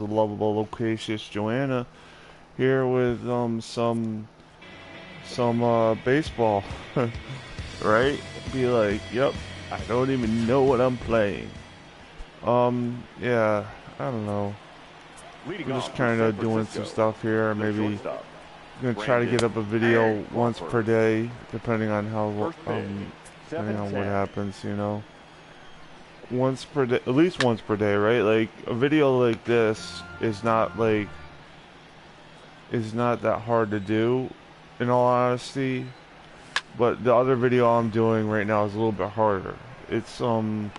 The lovable, loquacious Joanna here with some baseball, right? Be like, yep, I don't even know what I'm playing. Yeah, I don't know. I'm just kind of doing some stuff here. Maybe I'm gonna try to get up a video once per day, depending on how depending on what happens, you know. Once per day, at least once per day, right? Like a video like this is not that hard to do, in all honesty. But the other video I'm doing right now is a little bit harder. It's a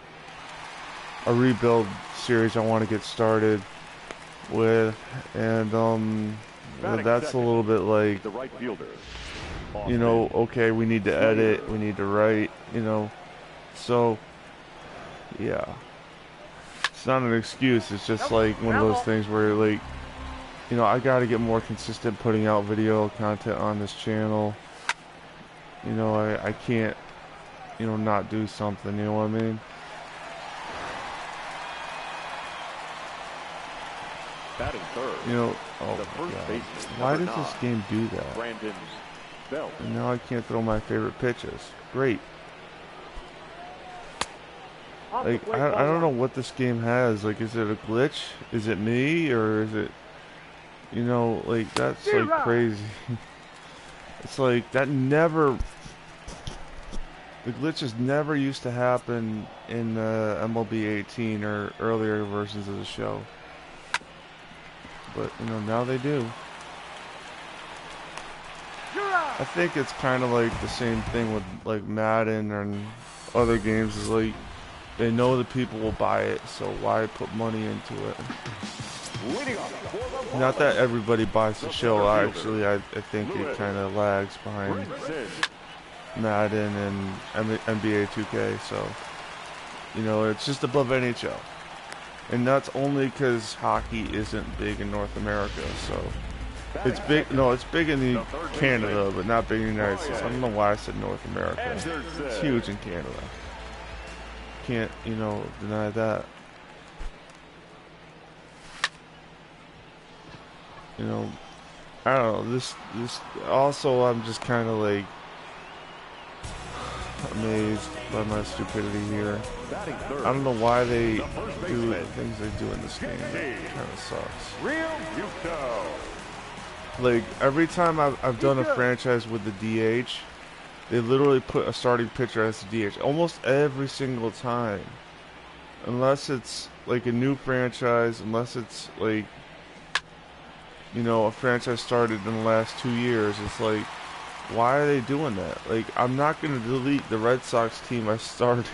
rebuild series I want to get started with, and that's a little bit like, you know, okay, we need to edit, we need to write, you know, so yeah, it's not an excuse. It's just like one of those things where, like, you know, I gotta get more consistent putting out video content on this channel. You know, I can't, you know, not do something, you know what I mean? Batting third. You know, oh my God. Why does this game do that? And now I can't throw my favorite pitches. Great. Like, I don't know what this game has. Like, is it a glitch? Is it me? Or is it, you know, like, that's like crazy. It's like, that never, the glitches never used to happen in MLB19 or earlier versions of the show. But, you know, now they do. I think it's kind of like the same thing with, like, Madden and other games. Is like, they know that people will buy it, so why put money into it? Not that everybody buys the show. Actually, I think it kind of lags behind Madden and NBA 2K. So, you know, it's just above NHL. And that's only because hockey isn't big in North America. So, it's big. No, it's big in Canada, but not big in the United States. I don't know why I said North America. It's huge in Canada. Can't, you know, deny that. You know, I don't know. This also, I'm just kind of like amazed by my stupidity here. I don't know why they do the things they do in this game. It kind of sucks. Like, every time I've done a franchise with the DH, they literally put a starting pitcher as the DH. Almost every single time. Unless it's like a new franchise, unless it's like, you know, a franchise started in the last 2 years. It's like, why are they doing that? Like, I'm not going to delete the Red Sox team I started,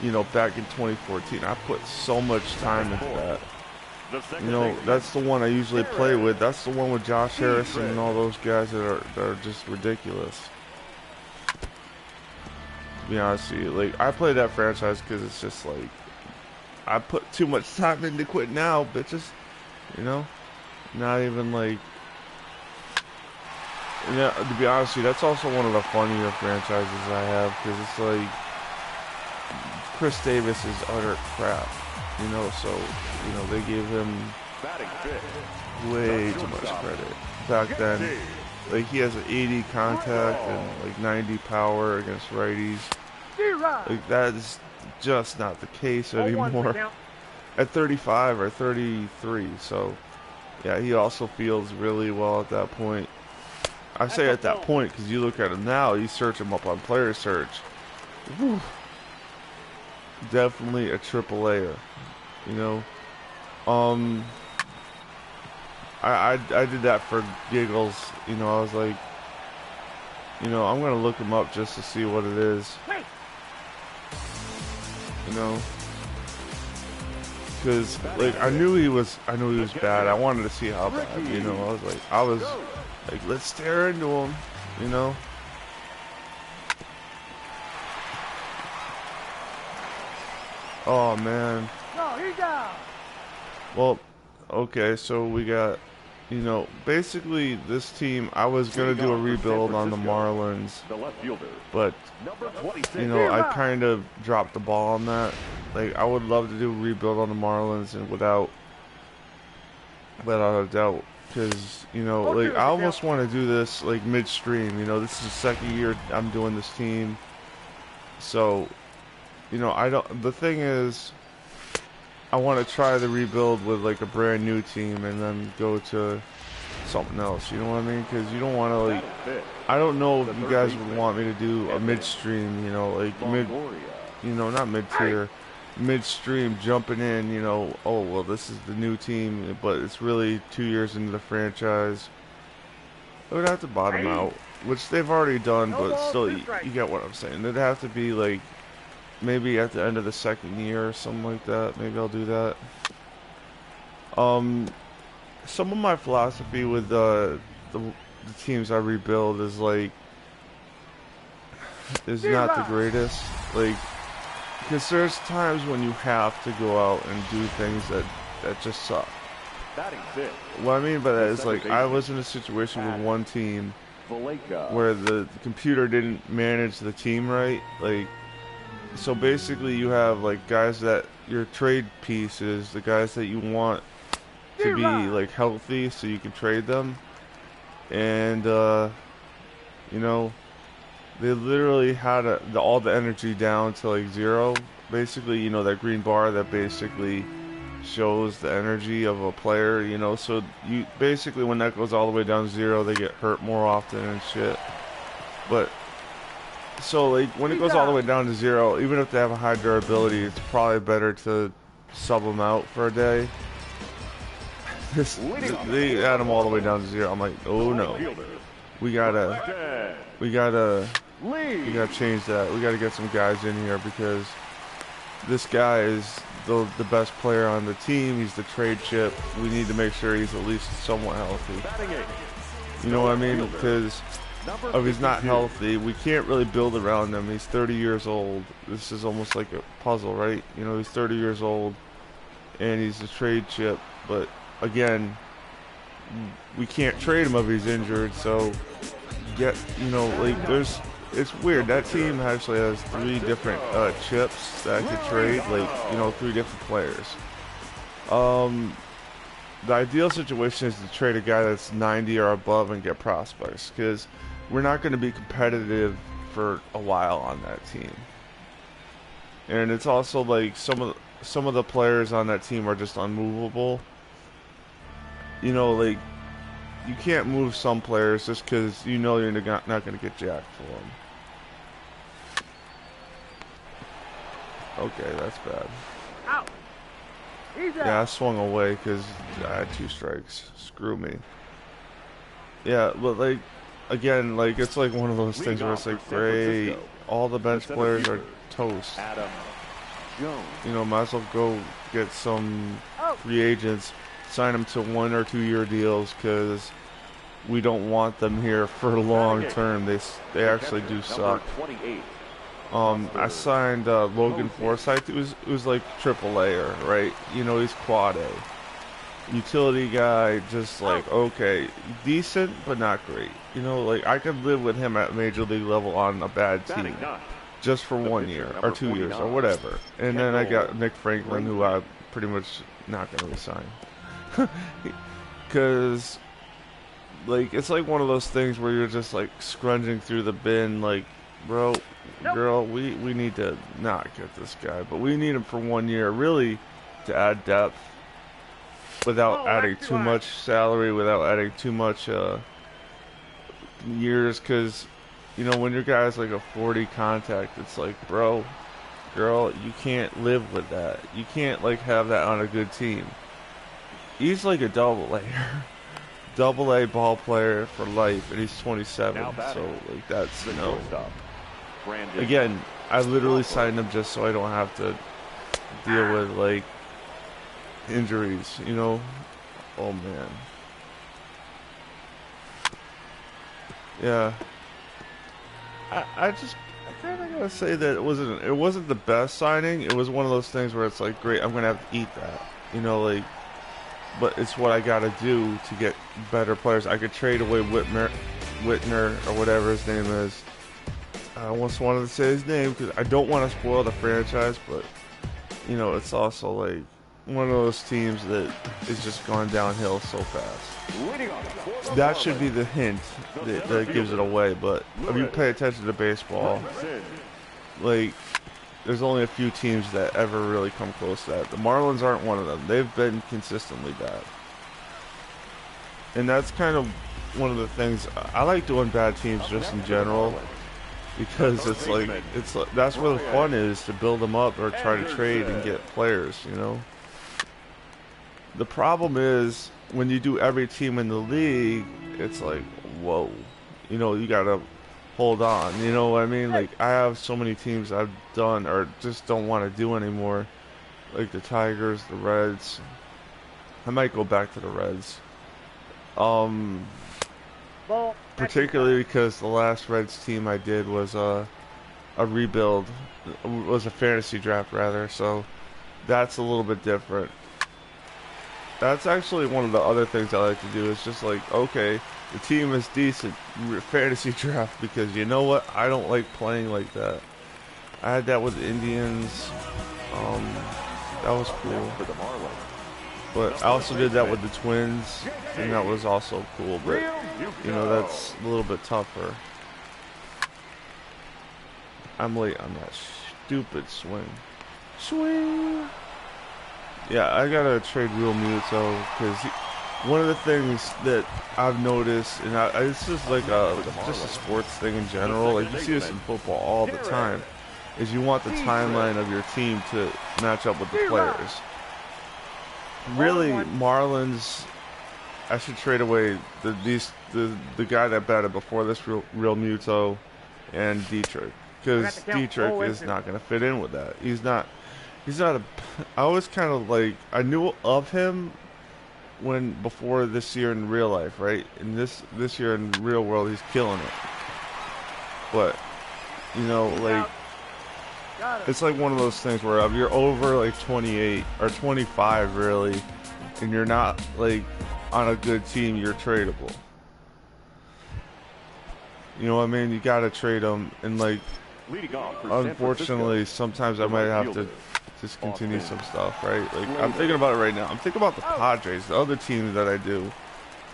you know, back in 2014. I put so much time into that. You know, that's the one I usually play with. That's the one with Josh Harrison and all those guys that are just ridiculous. To be honest with you, like, I play that franchise because it's just like, I put too much time into quit now, bitches. You know? Not even like, yeah, to be honest with you, that's also one of the funnier franchises I have, because it's like, Chris Davis is utter crap, you know, so, you know, they gave him way too much credit. Back then, like, he has an 80 contact and like 90 power against righties. Like, that is just not the case anymore at 35 or 33, so yeah, he also feels really well at that point. I say at that point because you look at him now, you search him up on Player Search. Whew. Definitely a triple A, you know. I did that for giggles, you know. I was like, you know, I'm gonna look him up just to see what it is, you know. Because, like, I knew he was bad. I wanted to see how bad, you know. I was like, let's stare into him, you know. Oh man. Well, okay, so we got, you know, basically this team, I was going to do a rebuild on the Marlins, but, you know, I kind of dropped the ball on that. Like, I would love to do a rebuild on the Marlins and without without a doubt. Because, you know, like, I almost want to do this, like, midstream. You know, this is the second year I'm doing this team. So, you know, the thing is, I want to try the rebuild with, like, a brand new team and then go to something else. You know what I mean? Because you don't want to, like, I don't know if you guys would want me to do a midstream, you know, like, not mid-tier. Midstream jumping in, you know, oh well, this is the new team, but it's really 2 years into the franchise. It would have to bottom out, which they've already done, but still, you get what I'm saying. It'd have to be like maybe at the end of the second year or something like that. Maybe I'll do that. Some of my philosophy with the teams I rebuild is like not the greatest, like. Because there's times when you have to go out and do things that just suck. What I mean by that is, like, I was in a situation with one team where the computer didn't manage the team right. Like, so basically you have, like, guys that your trade pieces, the guys that you want to be, like, healthy so you can trade them. And, you know, they literally had all the energy down to like 0. Basically, you know, that green bar that basically shows the energy of a player, you know. So you basically, when that goes all the way down to 0, they get hurt more often and shit. But so like when it goes all the way down to 0, even if they have a high durability, it's probably better to sub them out for a day. They had them all the way down to 0. I'm like, oh no, we gotta change that. We gotta get some guys in here because this guy is the best player on the team. He's the trade chip. We need to make sure he's at least somewhat healthy. You know what I mean? Because if he's not healthy, we can't really build around him. He's 30 years old. This is almost like a puzzle, right? You know, he's 30 years old and he's a trade chip. But again, we can't trade him if he's injured. So, you know, like it's weird. That team actually has 3 different chips that I could trade, like, you know, 3 different players. The ideal situation is to trade a guy that's 90 or above and get prospects, because we're not going to be competitive for a while on that team. And it's also like some of the players on that team are just unmovable. You know, like, you can't move some players just because you know you're not going to get jacked for them. Okay, that's bad. Ow. Yeah, I swung away because I had 2 strikes. Screw me. Yeah, but like, again, like, it's like one of those things where it's like, great, all the bench players are toast. You know, might as well go get some free agents, sign them to 1 or 2 year deals, because we don't want them here for long term. They actually do suck. I signed Logan Forsythe. It was like AAA-er, right? You know, he's quad A. Utility guy, just like, okay, decent, but not great. You know, like, I could live with him at major league level on a bad team. Just for 1 year, or 2 years, or whatever. And then I got Nick Franklin, who I'm pretty much not going to resign. Because, like, it's like one of those things where you're just, like, scrunging through the bin, like, bro, girl, we need to not get this guy. But we need him for 1 year, really, to add depth without adding too much salary, without adding too much years, because, you know, when your guy's like a 40 contact, it's like, bro, girl, you can't live with that. You can't, like, have that on a good team. He's like a double A ball player for life, and he's 27, so, like, that's, you know. Again, I literally signed him just so I don't have to deal with, like, injuries, you know. Oh man. Yeah. I kind of gotta say that it wasn't the best signing. It was one of those things where it's like, great, I'm gonna have to eat that, you know, like, but it's what I gotta do to get better players. I could trade away Whitner or whatever his name is. I almost wanted to say his name because I don't want to spoil the franchise, but, you know, it's also like, one of those teams that is just going downhill so fast. That should be the hint that gives it away. But if you pay attention to baseball, like, there's only a few teams that ever really come close to that. The Marlins aren't one of them. They've been consistently bad. And that's kind of one of the things. I like doing bad teams just in general, because it's like, that's where the fun is, to build them up or try to trade and get players, you know. The problem is when you do every team in the league, it's like, whoa, you know, you gotta hold on, you know what I mean? Like, I have so many teams I've done or just don't want to do anymore, like the Tigers, the Reds. I might go back to the Reds, particularly because the last Reds team I did was a rebuild, was a fantasy draft rather, so that's a little bit different. That's actually one of the other things I like to do, is just like, okay, the team is decent, fantasy draft, because you know what? I don't like playing like that. I had that with the Indians. That was cool. But I also did that with the Twins, and that was also cool. But, you know, that's a little bit tougher. I'm late on that stupid swing. Swing! Yeah, I gotta trade Real Muto, because one of the things that I've noticed, and it's just like just a sports thing in general, like you see this in football all the time, is you want the timeline of your team to match up with the players. Really, Marlins, I should trade away the guy that batted before this, Real Muto, and Dietrich, because Dietrich is not going to fit in with that. He's not a. I was kind of like, I knew of him before this year in real life, right? And this year in the real world, he's killing it. But, you know, like, it's like one of those things where if you're over like 28 or 25 really, and you're not like on a good team, you're tradable. You know what I mean? You gotta trade them, and like, unfortunately, sometimes I might have to discontinue some stuff, right? Like, I'm thinking about it right now. I'm thinking about the Padres, the other team that I do,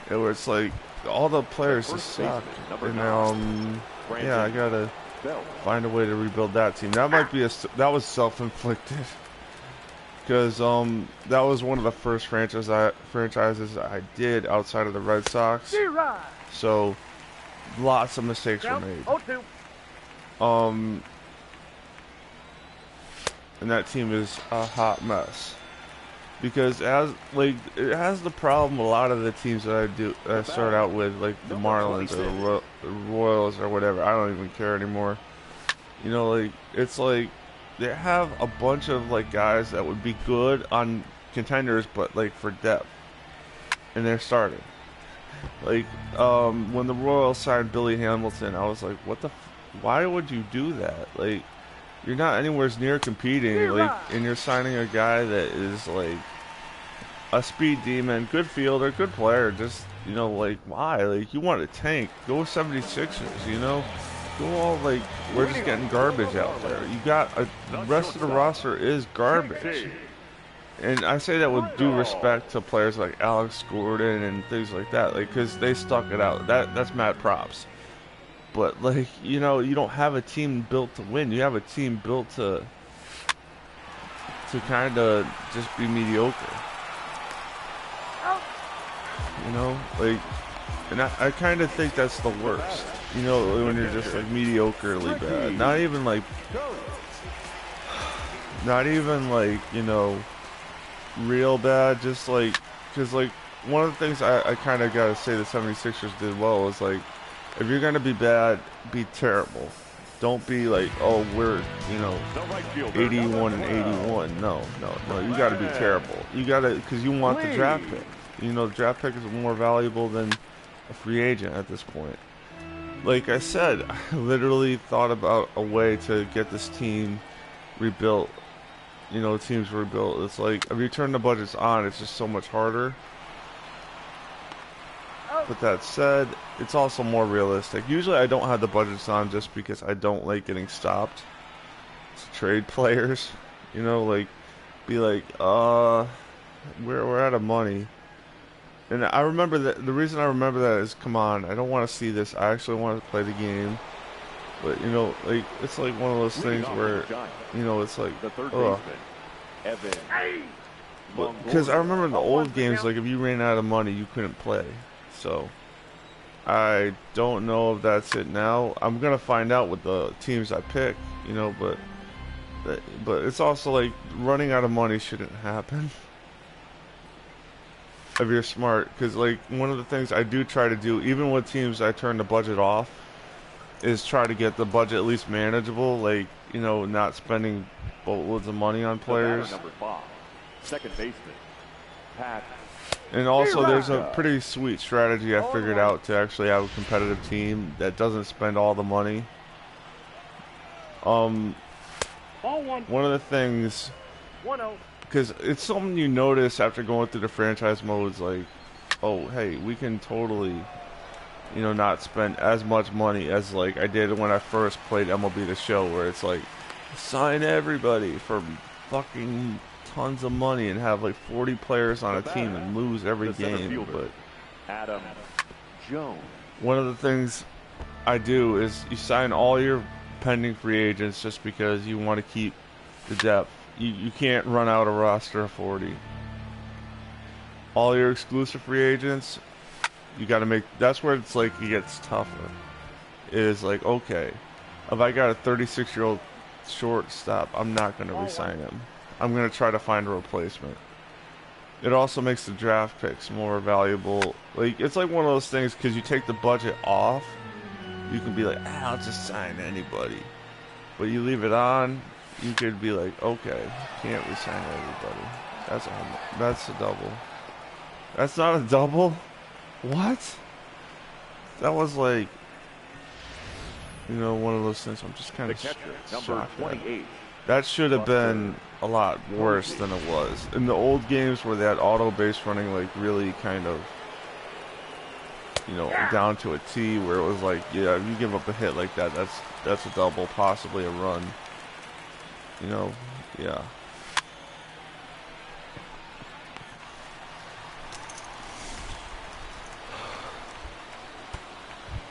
where it's like all the players just suck, and yeah, I gotta find a way to rebuild that team. That might be that was self-inflicted, because that was one of the first franchises I did outside of the Red Sox, so lots of mistakes were made. And that team is a hot mess, because it has the problem a lot of the teams that I start out with, like the Marlins or the Royals or whatever. I don't even care anymore. You know, like, it's like they have a bunch of like guys that would be good on contenders, but like for depth, and they're starting. Like, when the Royals signed Billy Hamilton, I was like, what the? Why would you do that? Like, you're not anywhere near competing, like, and you're signing a guy that is like a speed demon, good fielder, good player. Just, you know, like, why? Like, you want a tank? Go 76ers, you know? Go all like, we're just getting garbage out there. You got the rest of the roster is garbage. And I say that with due respect to players like Alex Gordon and things like that, like, because they stuck it out. That's mad props. But, like, you know, you don't have a team built to win. You have a team built to kind of just be mediocre. You know, like, and I kind of think that's the worst. You know, when you're just like mediocrely bad. Not even like, you know, real bad. Just like, because like one of the things I kind of gotta say the 76ers did well was, like, if you're gonna be bad, be terrible. Don't be like, oh, we're, you know, 81 and 81. No, you gotta be terrible. You gotta, because you want the draft pick. You know, the draft pick is more valuable than a free agent at this point. Like I said, I literally thought about a way to get this team rebuilt. You know, teams rebuilt. It's like, if you turn the budgets on, it's just so much harder. But that said, it's also more realistic. Usually I don't have the budgets on just because I don't like getting stopped to trade players. You know, like, be like, we're out of money. And I remember that the reason I remember that is, come on, I don't want to see this. I actually want to play the game. But you know, like it's like one of those things where, you know, it's like, ugh. Because I remember in the old games, like if you ran out of money, you couldn't play. So I don't know if that's it now. I'm gonna find out with the teams I pick, you know. But it's also like running out of money shouldn't happen if you're smart. Because like one of the things I do try to do, even with teams I turn the budget off, is try to get the budget at least manageable. Like, you know, not spending boatloads of money on players. Number 5, second baseman, Pat. And also, there's a pretty sweet strategy I figured out to actually have a competitive team that doesn't spend all the money. One of the things, because it's something you notice after going through the franchise modes, like, oh, hey, we can totally, you know, not spend as much money as like I did when I first played MLB The Show, where it's like, sign everybody for fucking tons of money and have like 40 players on a team and lose every game. But Adam Jones. One of the things I do is you sign all your pending free agents just because you want to keep the depth. You can't run out a roster of 40. All your exclusive free agents, you got to make. That's where it's like it gets tougher. It is like, okay, if I got a 36-year-old shortstop, I'm not going to re-sign him. I'm going to try to find a replacement. It also makes the draft picks more valuable. Like, it's like one of those things, because you take the budget off, you can be like, I'll just sign anybody. But you leave it on, you could be like, okay, can't re-sign everybody. That's a double. That's not a double? What? That was like, you know, one of those things I'm just kind of shocked at. That should have been a lot worse than it was. In the old games where they had auto base running like really kind of, you know, down to a T, where it was like, yeah, if you give up a hit like that, that's a double, possibly a run. You know, yeah.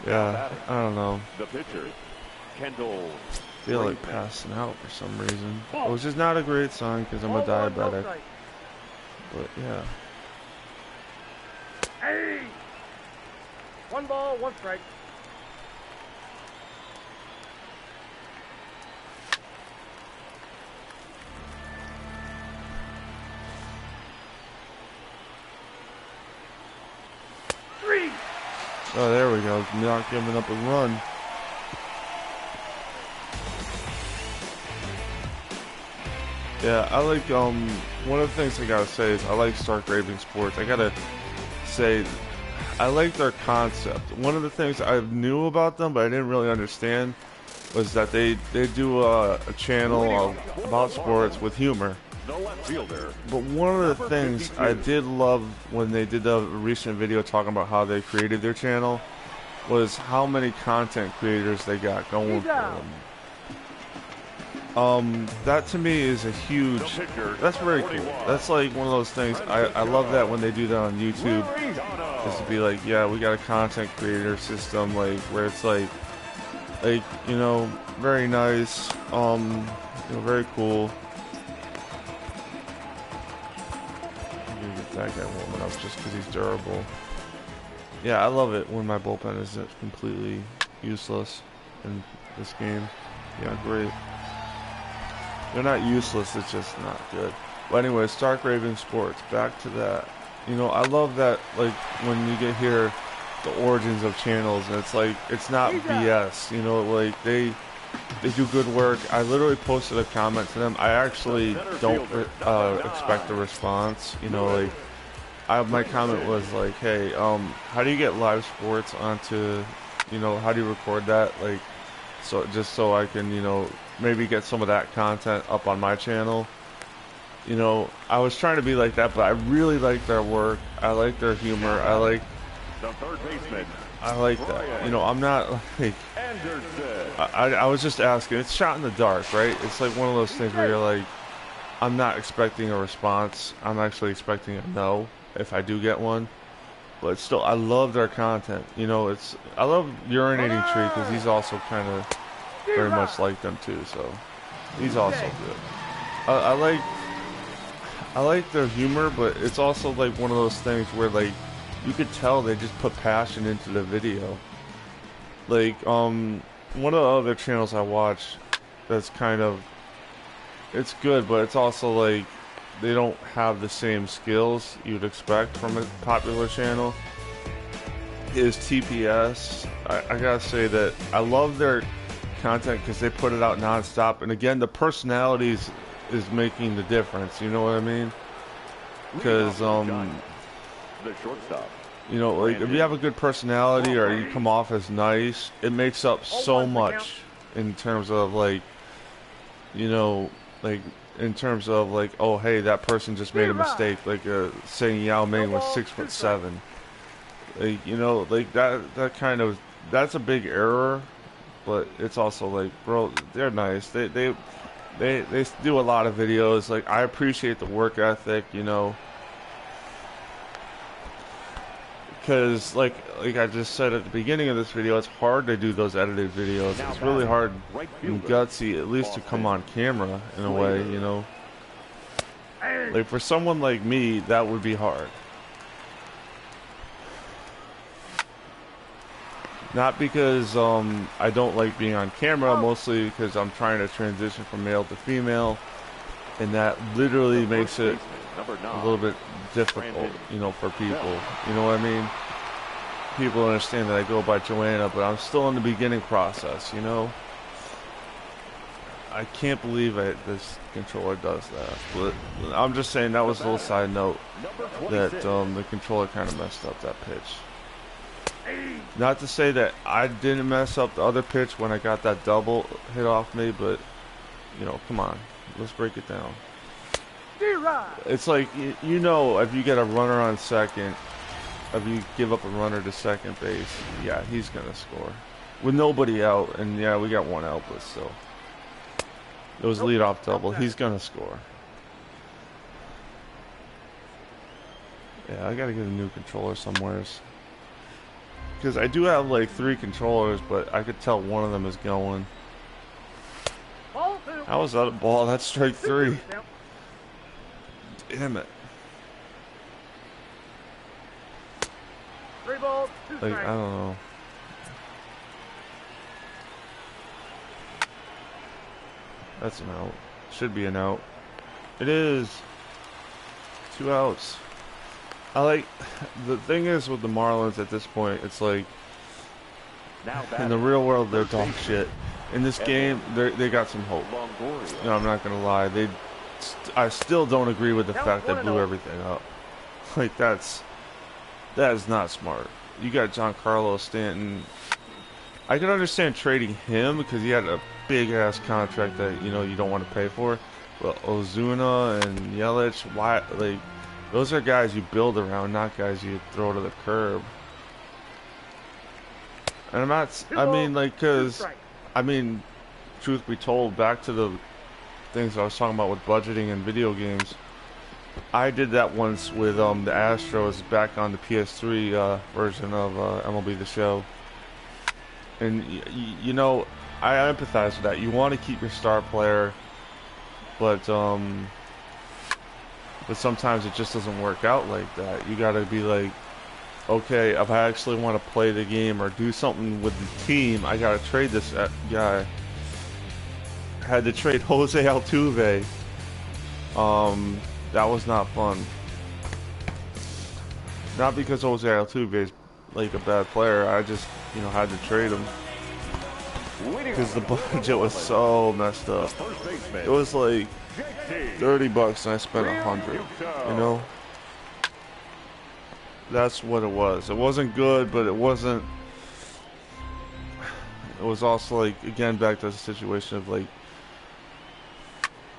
Yeah, I don't know. The pitcher, Kendall. I feel like passing out for some reason, which is not a great sign because I'm a diabetic. But yeah. Hey! 1 ball, 1 strike. Oh, there we go. Not giving up a run. Yeah, I like, one of the things I gotta say is I like Stark Raving Sports. I gotta say, I like their concept. One of the things I knew about them, but I didn't really understand, was that they do a channel about sports with humor. But one of the things I did love when they did the recent video talking about how they created their channel was how many content creators they got going for them. That to me is a huge, that's very cool. That's like one of those things, I love that when they do that on YouTube, is to be like, yeah, we got a content creator system, like, where it's like, you know, very nice, you know, very cool. I'm gonna get that guy warming up just because he's durable. Yeah, I love it when my bullpen is completely useless in this game. Yeah, great. They're not useless, it's just not good. But anyway, Stark Raving Sports, back to that. You know, I love that, like, when you get here, the origins of channels, and it's like, it's not BS, you know, like, they do good work. I literally posted a comment to them. I actually don't expect a response, you know, like, my comment was like, hey, how do you get live sports onto, you know, how do you record that, like, so just so I can, you know, maybe get some of that content up on my channel. You know, I was trying to be like that, but I really like their work. I like their humor. I like that. You know, I'm not like, I was just asking. It's shot in the dark, right? It's like one of those things where you're like, I'm not expecting a response. I'm actually expecting a no if I do get one. But still, I love their content. You know, I love Urinating Tree because he's also kind of very much like them too. So he's also good. I like their humor, but it's also like one of those things where like you could tell they just put passion into the video. Like one of the other channels I watch that's kind of, it's good, but it's also like they don't have the same skills you'd expect from a popular channel, is TPS. I gotta say that I love their content because they put it out non-stop, and again the personalities is making the difference, you know what I mean? Because the shortstop. you know, like if you have a good personality or you come off as nice, it makes up so much in terms of like, you know, like in terms of like, oh hey, that person just made a mistake, like saying Yao Ming was 6'7". Like, you know, like that kind of, that's a big error, but it's also like, bro, they're nice. They do a lot of videos. Like, I appreciate the work ethic, you know, because like I just said at the beginning of this video, it's hard to do those edited videos. It's really hard and gutsy, at least to come on camera in a way, you know. Like for someone like me, that would be hard. Not because I don't like being on camera, mostly because I'm trying to transition from male to female, and that literally makes it a little bit difficult, you know, for people. You know what I mean? People understand that I go by Joanna, but I'm still in the beginning process, you know? I can't believe this controller does that. But I'm just saying that was a little side note that the controller kind of messed up that pitch. Not to say that I didn't mess up the other pitch when I got that double hit off me, but, you know, come on. Let's break it down. It's like, you know, if you get a runner on second, if you give up a runner to second base, yeah, he's going to score. With nobody out, and yeah, we got one out, but still. It was leadoff double. He's going to score. Yeah, I got to get a new controller somewheres. Because I do have like 3 controllers, but I could tell one of them is going. How was that a ball? That's strike 3. Damn it. 3 balls, 2 Like, I strikes. don't know. That's an out. Should be an out. It is. 2 outs. I like, the thing is with the Marlins at this point, it's like, in the real world they're dog shit. In this game, they got some hope. You know, I'm not gonna lie. I still don't agree with the fact they blew everything up. Like that is not smart. You got Giancarlo Stanton. I can understand trading him because he had a big ass contract that, you know, you don't want to pay for. But Ozuna and Yelich, why, like, those are guys you build around, not guys you throw to the curb. And I'm not, I mean, like, because, I mean, truth be told, back to the things I was talking about with budgeting and video games, I did that once with the Astros back on the PS3 version of MLB The Show. And, you know, I empathize with that. You want to keep your star player, but sometimes it just doesn't work out like that. You gotta be like, okay, if I actually want to play the game or do something with the team, I gotta trade this guy. Had to trade Jose Altuve. That was not fun. Not because Jose Altuve is like a bad player. I just, you know, had to trade him because the budget was so messed up. It was like $30 and I spent $100, you know? That's what it was. It wasn't good, but it wasn't, it was also like, again, back to the situation of like,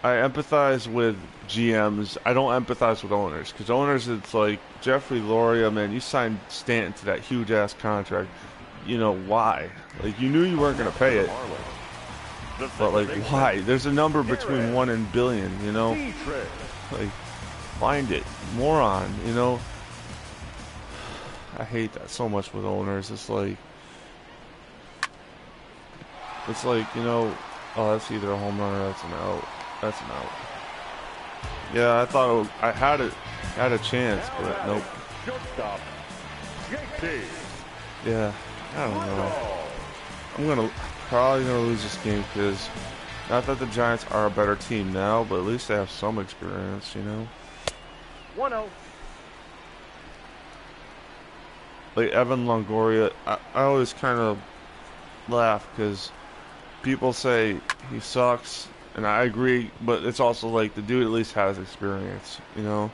I empathize with GMs. I don't empathize with owners, because owners, it's like, Jeffrey Loria, man, you signed Stanton to that huge ass contract. You know, why? Like, you knew you weren't going to pay it. But like, why? There's a number between 1 and billion, you know? Like, find it, moron, you know? I hate that so much with owners. It's like, you know, oh, that's either a home run or that's an out. That's an out. Yeah, I thought I had a chance, but nope. Yeah, I don't know. I'm probably gonna lose this game because not that the Giants are a better team now, but at least they have some experience, you know. 1-0. Like Evan Longoria, I always kind of laugh because people say he sucks, and I agree, but it's also like the dude at least has experience, you know?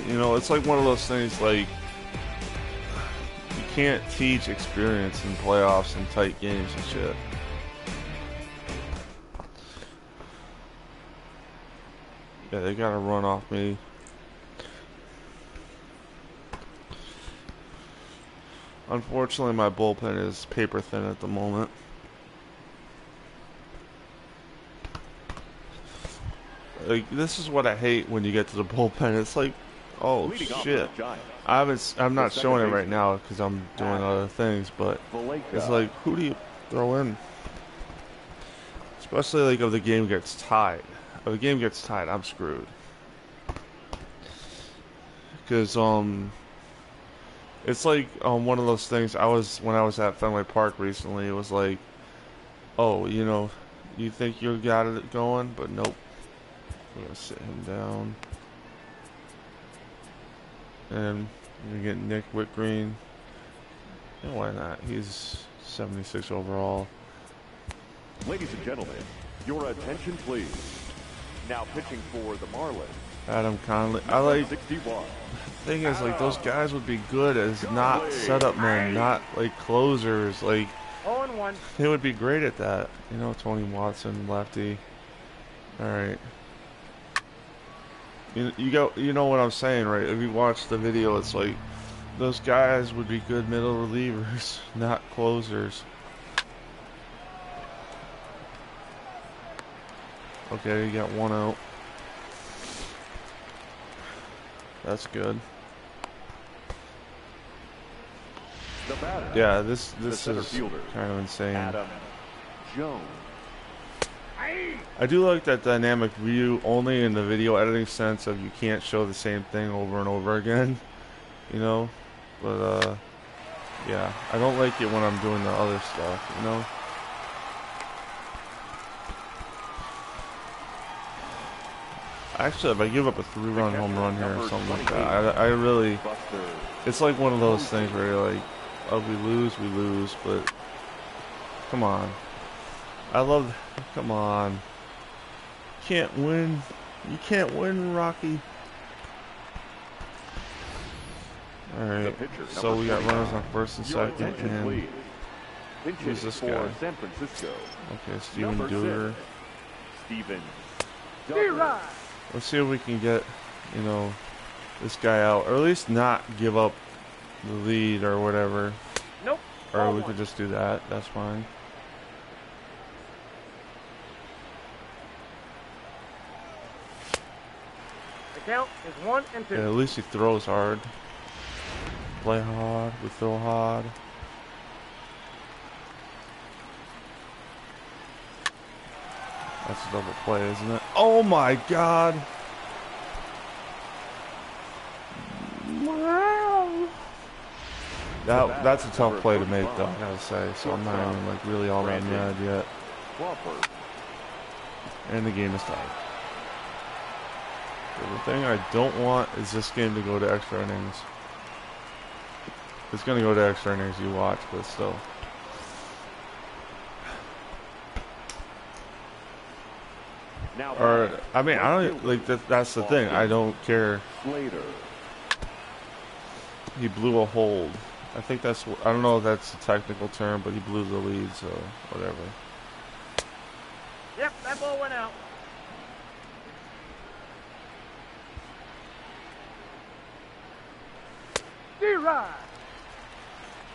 You know, it's like one of those things like you can't teach experience in playoffs and tight games and shit. Yeah, they gotta run off me. Unfortunately, my bullpen is paper thin at the moment. Like, this is what I hate when you get to the bullpen. It's like, oh shit. I'm not showing it right now because I'm doing other things, but it's like, who do you throw in? Especially like if the game gets tied. If the game gets tied, I'm screwed. Because it's like one of those things. When I was at Fenway Park recently, it was like, oh, you know, you think you got it going, but nope. I'm gonna sit him down, and we're gonna get Nick Whitgreen. Yeah, why not? He's 76 overall. Ladies and gentlemen, your attention please. Now pitching for the Marlins, Adam Conley. I like. 61. The thing is, like, those guys would be good as not setup men, not like closers. Like, 0-1. they would be great at that. You know, Tony Watson, lefty. All right. You know what I'm saying, right? If you watch the video, it's like those guys would be good middle relievers, not closers. Okay, you got one out. That's good. Yeah, this is kind of insane. Adam Jones. I do like that dynamic view only in the video editing sense of you can't show the same thing over and over again, you know, but yeah, I don't like it when I'm doing the other stuff, you know. Actually, if I give up a 3-run home run here or something like that, I really, it's like one of those things where you're like, oh, we lose, but come on. Come on. You can't win, Rocky. Alright, so we got runners on first and second, and who's this guy? Okay, Steven Dewar. Let's see if we can get, you know, this guy out, or at least not give up the lead or whatever. Nope. Or we could just do that. That's fine. The count is 1-2. Yeah, at least he throws hard. Play hard. We throw hard. That's a double play, isn't it? Oh my God! That's a tough play to make, though, I gotta say. So I'm not even like really all that mad yet. And the game is tied. So the thing I don't want is this game to go to extra innings. It's gonna go to extra innings, you watch, but still. Or, I mean, I don't, like, that's the thing, I don't care. He blew a hold. I think that's, I don't know if that's a technical term, but he blew the lead, so whatever. Yep, that ball went out. D-Rod.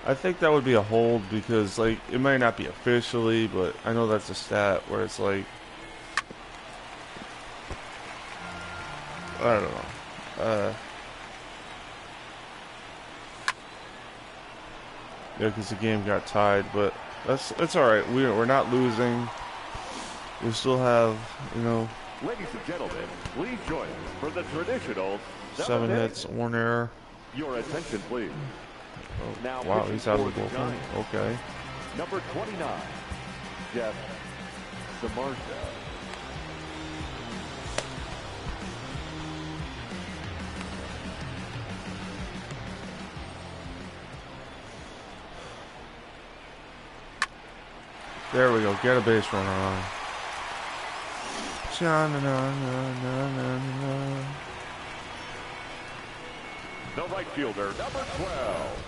I think that would be a hold because, like, it might not be officially, but I know that's a stat where it's like, I don't know. Yeah, because the game got tied, but that's all right. We're not losing. We still have, you know, Ladies and gentlemen, please join us for the traditional 7 hits, 1 error. Your attention, please. Oh, Now wow, pitching he's out of for the bullpen. Giants, Okay. number 29, Jeff Samardzija. There we go. Get a base runner on. The right fielder, number 12,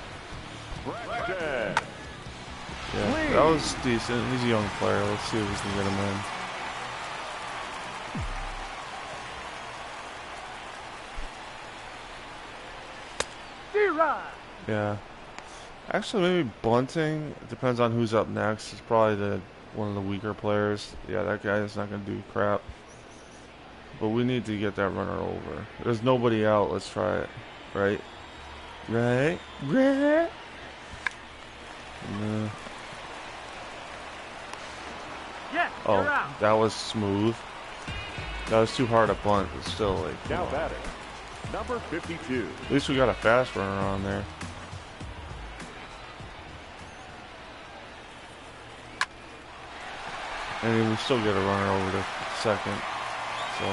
Braxton. Yeah, that was decent. He's a young player. Let's see if we can get him in. Yeah. Actually, maybe bunting. It depends on who's up next. It's probably one of the weaker players. Yeah, that guy is not going to do crap. But we need to get that runner over. There's nobody out. Let's try it. Right? Right? Right? No. Yes, Oh, you're out. that was smooth. That was too hard to bunt, but still, like, Now batting, number 52. at least we got a fast runner on there. And we still get a runner over to second. So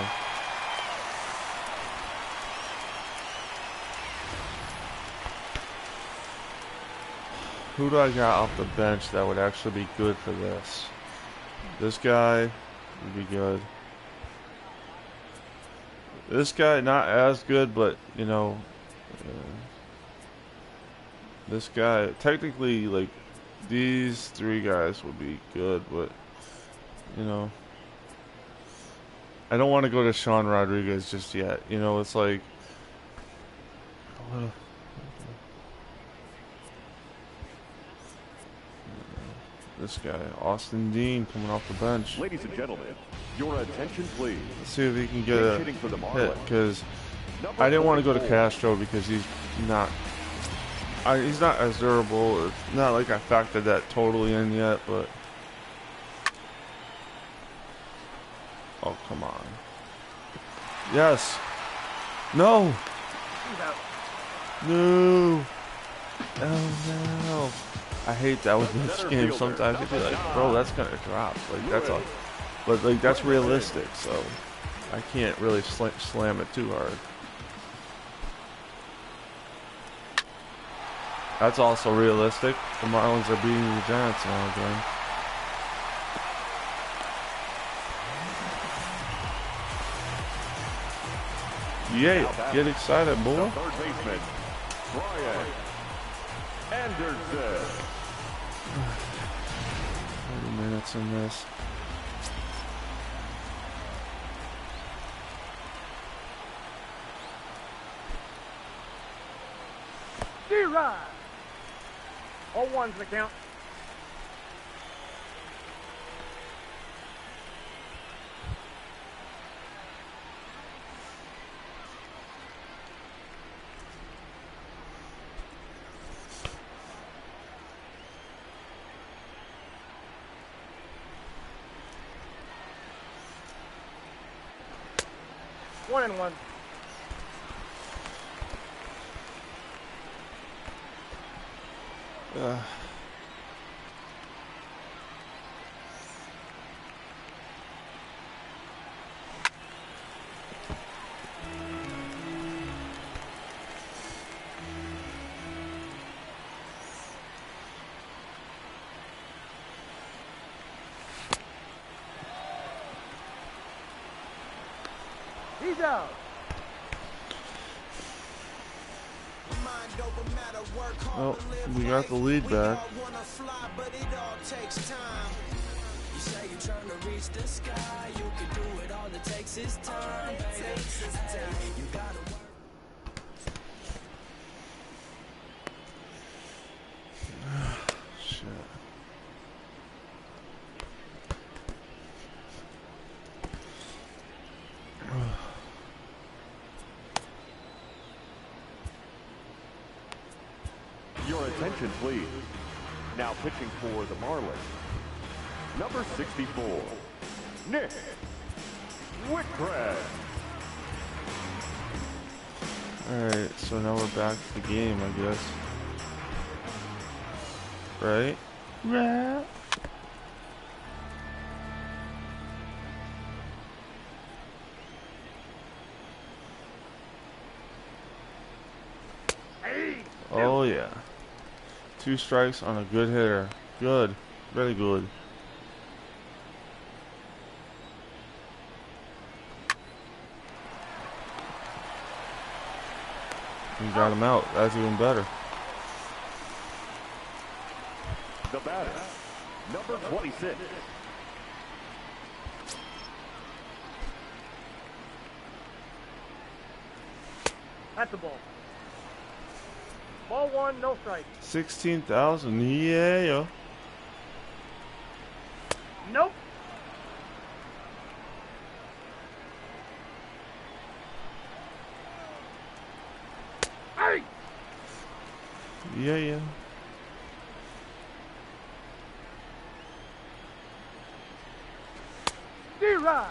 who do I got off the bench that would actually be good for this? This guy would be good. This guy not as good, but you know, this guy technically, like, these 3 guys would be good, but you know, I don't want to go to Sean Rodriguez just yet. You know, it's like, this guy, Austin Dean, coming off the bench. Ladies and gentlemen, your attention, please. Let's see if he can get a Hitting for the hit, Marlins, because number I didn't want to go to 44. Castro because he's not as durable. It's not like I factored that totally in yet, but oh, come on. Yes. No. No. Oh no. I hate that with this game. Sometimes I feel like, bro, that's gonna drop. Like, that's all. But like, that's realistic, so I can't really slam it too hard. That's also realistic. The Marlins are beating the Giants now again. Yeah, get excited, boy. Third baseman, Brian Anderson. 30 minutes in this. D-Rod. 0-1's the count. One and one. He's out. Oh, we got the lead back. Your attention, please. Now pitching for the Marlins, number 64, Nick Whitbread. Alright, so now we're back to the game, I guess. Right? Right. Oh yeah. 2 strikes on a good hitter. Good. Very good. We got him out. That's even better. The batter, number 26. That's the ball. Ball 1, no strike. 16,000. Yeah. Nope. Hey! Yeah. D-Ride!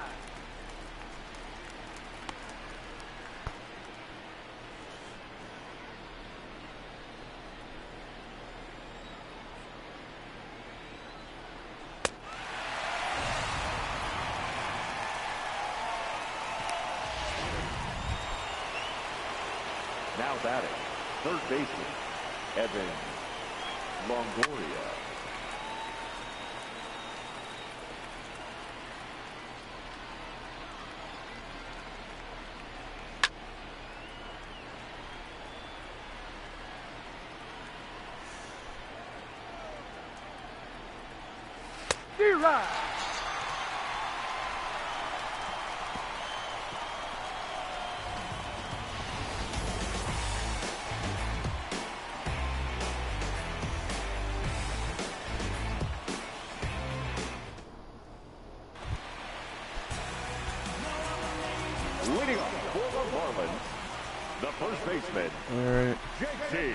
Now batting, third baseman, Evan Longoria. D-Ride! Leading off for the Marlins, the first baseman, Alright. JT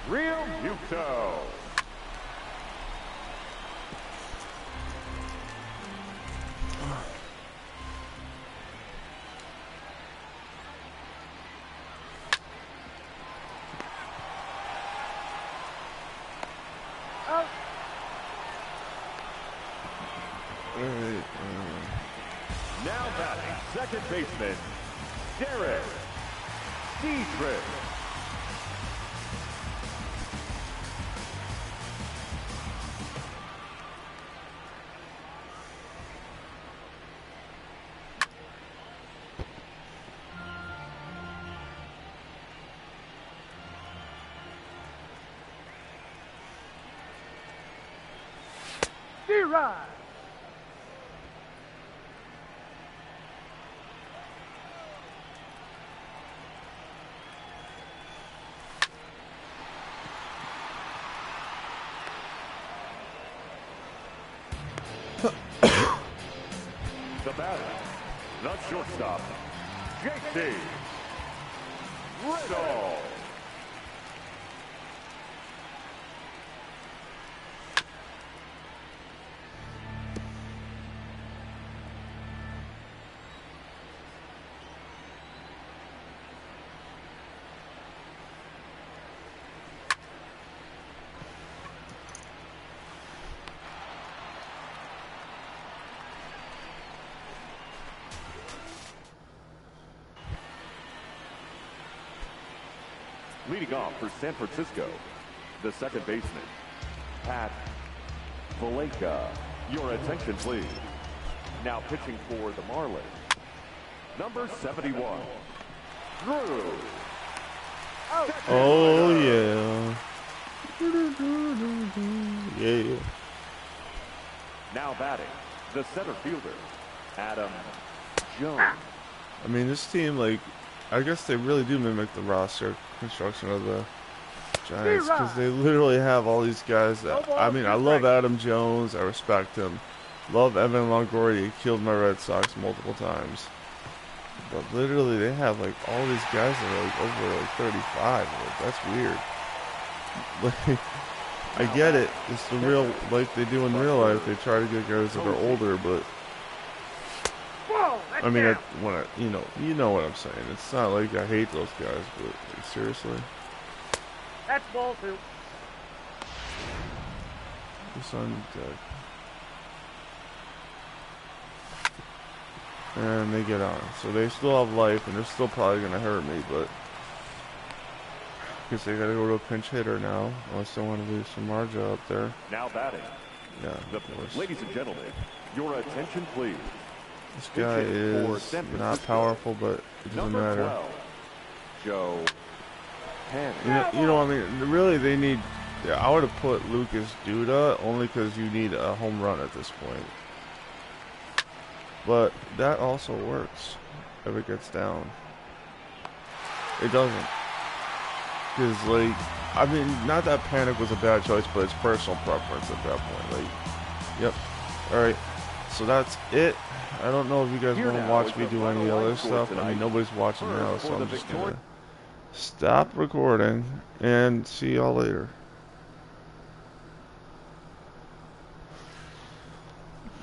Real Muto. Out. Alright. Now batting, second baseman, Derek Dietrich. D-Ride! The batter, the shortstop, JT Riddle. Leading off for San Francisco, the second baseman, Pat Valenka. Your attention, please. Now pitching for the Marlins, number 71, Drew. Oh yeah. Yeah. Now batting, the center fielder, Adam Jones. I mean, this team, like, I guess they really do mimic the roster construction of the Giants, because they literally have all these guys that, I mean, I love Adam Jones, I respect him, love Evan Longoria, he killed my Red Sox multiple times, but literally they have like all these guys that are like over like 35, like, that's weird. Like, I get it. It's the real, like they do in real life. They try to get guys that are older, but I mean, you know what I'm saying. It's not like I hate those guys, but like, seriously. That's ball 2. It's on deck. And they get on. So they still have life, and they're still probably going to hurt me, but I guess they got to go to a pinch hitter now, unless they want to leave some Marja up there. Now batting. Yeah. Ladies and gentlemen, your attention, please. This guy is not powerful, but it doesn't matter. 12, you know, I mean, really, they need. Yeah, I would have put Lucas Duda only because you need a home run at this point. But that also works if it gets down. It doesn't. Because, like, I mean, not that Panic was a bad choice, but it's personal preference at that point. Like, yep. Alright. So that's it. I don't know if you guys want to watch me do any other stuff. I mean, nobody's watching now, so I'm just going to stop recording and see y'all later.